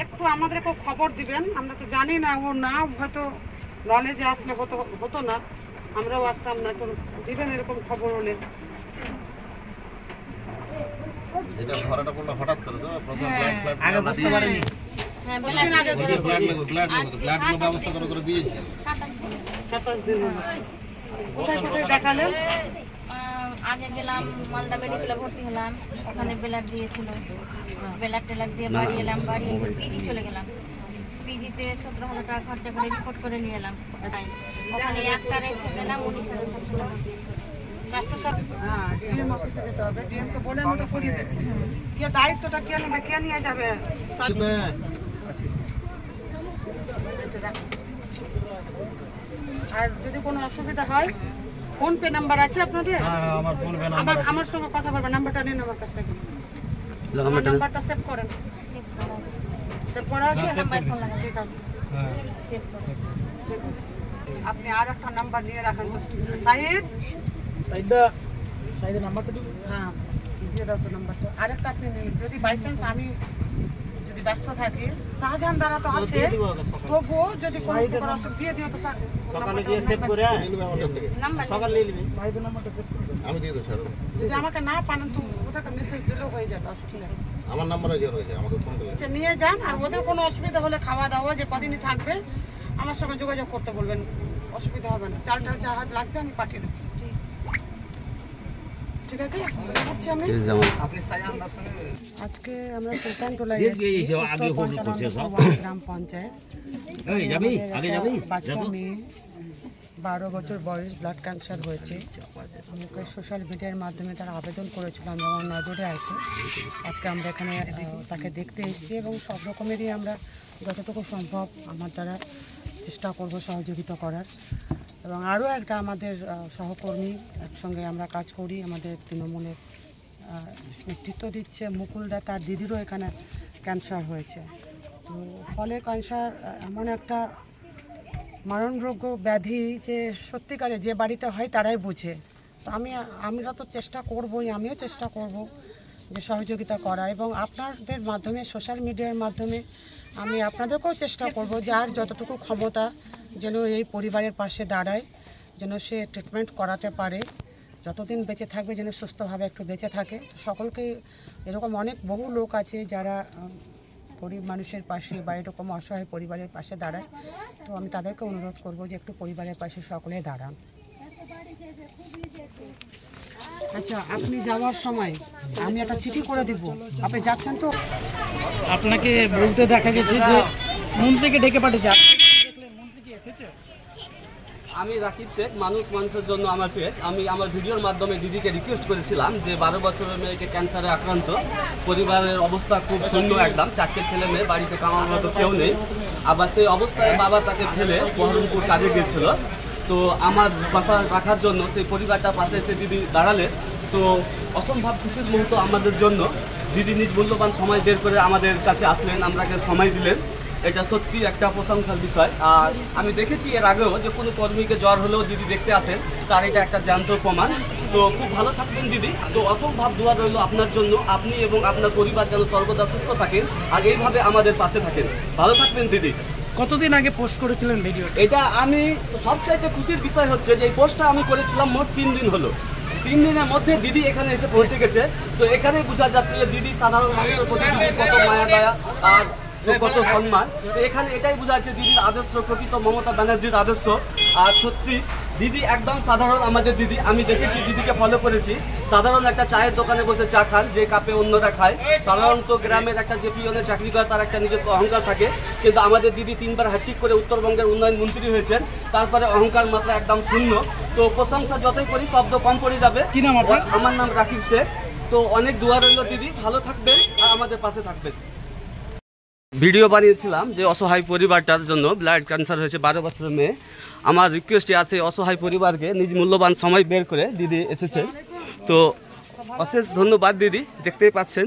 একটু আমাদেরকে খবর দিবেন, আমরা তো জানি না, ও না হয়তো নলেজে আসলে হতো না, আমরাও আসতাম না। একটু দিবেন এরকম খবর হলে। এটা ধরাটা পড়লো হঠাৎ করে তো, প্রথম আগে বুঝতে পারিনি। হ্যাঁ, ব্যবস্থা করে দিয়েছি 27 দিন হলো। কোথায় কোথায় দেখালেন? আগে গেলাম মালদা মেডিকেলে ভর্তি হলাম, ওখানে ব্লাড দিয়েছিল, ব্লাড টেলার দিয়ে বাড়ি এলাম, বাড়ি এসে পিজি চলে গেলাম, পিজিতে 17,000 টাকা খরচা করে রিপোর্ট করে নিয়ে এলাম। ওখানে একটা রেখে দিলাম 19,700 টাকা দিয়েছে। হ্যাঁ, ডিএম অফিসে যেতে হবে, ডিএমকে বলে আমি তো করিয়ে দিচ্ছি। কে দায়িত্বটা কে নেবে, কে নিয়ে যাবে? আর যদি কোনো অসুবিধা হয়, ফোন পে নাম্বার আছে আপনাদের? আমার সঙ্গে কথা বলবেন, নাম্বারটা নিন আমার কাছ থেকে। নাম্বারটা সেভ করেন। সেভ করা আছে? ঠিক আছে, ঠিক আছে। আপনি আর একটা নাম্বার নিয়ে রাখেন তো, সাহিদ। সাহিদের নাম্বারটা দিন। হ্যাঁ, দিয়ে দাও তো নাম্বারটা। আরেকটা আপনি নিন, যদি বাই চান্স আমি যদি ব্যস্ত থাকি, শাহজাহান দ্বারা তো আছে, তবুও যদি কোনো প্রকার অসুবিধা দিয়ে দিও তো সকালে গিয়ে সেভ করে সকালে নিয়ে নেবেন। সাহিদের নাম্বারটা সেভ করে আমি দিয়ে দেব স্যার। যদি আমাকে না পান তো ওটা একটা মেসেজ দিলেও হয়ে যাবে, অসুবিধা নেই। আমার নাম্বারে জোর হয়ে যায়, আমাকে ফোন করলে আচ্ছা নিয়ে যান। আর ওদের কোনো অসুবিধা হলে খাওয়া দাওয়া যে কদিনই থাকবে আমার সঙ্গে যোগাযোগ করতে বলবেন, অসুবিধা হবে না। চাল টাল যা লাগবে আমি পাঠিয়ে দেবো, ঠিক আছে? আমি আজকে আমরা সুলতানটোলায় গ্রাম পঞ্চায়েত, 12 বছর বয়স, ব্লাড ক্যান্সার হয়েছে। আমাকে সোশ্যাল মিডিয়ার মাধ্যমে তারা আবেদন করেছিল, আমি আমার নজরে আসি। আজকে আমরা এখানে তাকে দেখতে এসেছি এবং সব রকমেরই আমরা যতটুকু সম্ভব আমার দ্বারা চেষ্টা করব সহযোগিতা করার। এবং আরও একটা আমাদের সহকর্মী, একসঙ্গে আমরা কাজ করি, আমাদের তৃণমূলের নেতৃত্ব দিচ্ছে মুকুলদা, তার দিদিরও এখানে ক্যান্সার হয়েছে। তো ফলে ক্যান্সার এমন একটা মারণযোগ্য ব্যাধি যে সত্যিকারে যে বাড়িতে হয় তারাই বোঝে। তো আমরা তো চেষ্টা করবই, আমিও চেষ্টা করব যে সহযোগিতা করা, এবং আপনাদের মাধ্যমে, সোশ্যাল মিডিয়ার মাধ্যমে আমি আপনাদেরকেও চেষ্টা করব যে আর যতটুকু ক্ষমতা যেন এই পরিবারের পাশে দাঁড়ায়, যেন সে ট্রিটমেন্ট করাতে পারে, যতদিন বেঁচে থাকবে যেন সুস্থভাবে একটু বেঁচে থাকে। তো সকলকে, এরকম বহু লোক আছে যারা গরিব মানুষের পাশে বা এরকম অসহায় পরিবারের পাশে দাঁড়ায়। তো আমি তাদেরকে অনুরোধ করব যে একটু পরিবারের পাশে সকলে দাঁড়ান। আচ্ছা, আপনি যাওয়ার সময় আমি একটা চিঠি করে দিব, আপনি যাচ্ছেন তো? আপনাকে বলতে দেখা গেছে যে মন্ত্রীকে ডেকে পাঠিয়েছে, আমি রাকিব শেখ, মানুষের জন্য আমার পেজ। আমি আমার ভিডিওর মাধ্যমে দিদিকে রিকোয়েস্ট করেছিলাম যে 12 বছরের মেয়েকে ক্যান্সারে আক্রান্ত, পরিবারের অবস্থা খুব শূন্য, একদম 4টে ছেলে মেয়ে, বাড়িতে কামার মতো কেউ নেই। আবার সেই অবস্থায় বাবা তাকে ফেলে বহরমপুর কাজে গিয়েছিল। তো আমার কথা রাখার জন্য সেই পরিবারটার পাশে এসে দিদি দাঁড়ালেন। তো অসম্ভব খুশির মুহূর্ত আমাদের জন্য। দিদি নিজ মূল্যবান সময় বের করে আমাদের কাছে আসলেন, আমরাকে সময় দিলেন, এটা সত্যি একটা প্রশংসার বিষয়। আর আমি দেখেছি এর আগেও যে কোনো কর্মীকে জ্বর হলেও দিদি দেখতে আসেন, তার এটা একটা জ্যান্ত প্রমাণ। তো খুব ভালো থাকবেন দিদি। তো অসম্ভব দোয়া রইল আপনার জন্য, আপনি এবং আপনার পরিবার যেন সর্বদা সুস্থ থাকেন আর এইভাবে আমাদের পাশে থাকেন। ভালো থাকবেন দিদি। কতদিন আগে পোস্ট করেছিলেন ভিডিও? এটা আমি সবচাইতে খুশির বিষয় হচ্ছে যে এই পোস্টটা আমি করেছিলাম মোট 3 দিন হলো। 3 দিনের মধ্যে দিদি এখানে এসে পৌঁছে গেছে। তো এখানে বোঝা যাচ্ছে যে দিদি সাধারণ মানুষের প্রতি কত মায়া দয়া আর কত সম্মান। তো এখানে এটাই বোঝা যাচ্ছে দিদির আদর্শ প্রকৃত মমতা ব্যানার্জির আদর্শ। আর সত্যি দিদি একদম সাধারণ আমাদের দিদি। আমি দেখেছি, দিদিকে ফলো করেছি, সাধারণ একটা চায়ের দোকানে বসে চা খান যে কাপে অন্যরা খায়। সাধারণত গ্রামের একটা যে পিয়নে চাকরি করে তার একটা নিজস্ব অহংকার থাকে, কিন্তু আমাদের দিদি 3বার হ্যাট্রিক করে উত্তরবঙ্গের উন্নয়ন মন্ত্রী হয়েছেন, তারপরে অহংকার মাত্রা একদম শূন্য। তো প্রশংসা যতই করি শব্দ কম পড়ে যাবে। কি নাম আপনার? আমার নাম রাকিব শেখ। তো অনেক দোয়া রইল দিদি, ভালো থাকবেন আর আমাদের পাশে থাকবেন। ভিডিও বানিয়েছিলাম যে অসহায় পরিবারটার জন্য, ব্লাড ক্যান্সার হয়েছে 12 বছরের মেয়ে। আমার রিকোয়েস্টে আছে অসহায় পরিবারকে নিজ মূল্যবান সময় বের করে দিদি এসেছেন। তো অশেষ ধন্যবাদ দিদি, দেখতেই পাচ্ছেন।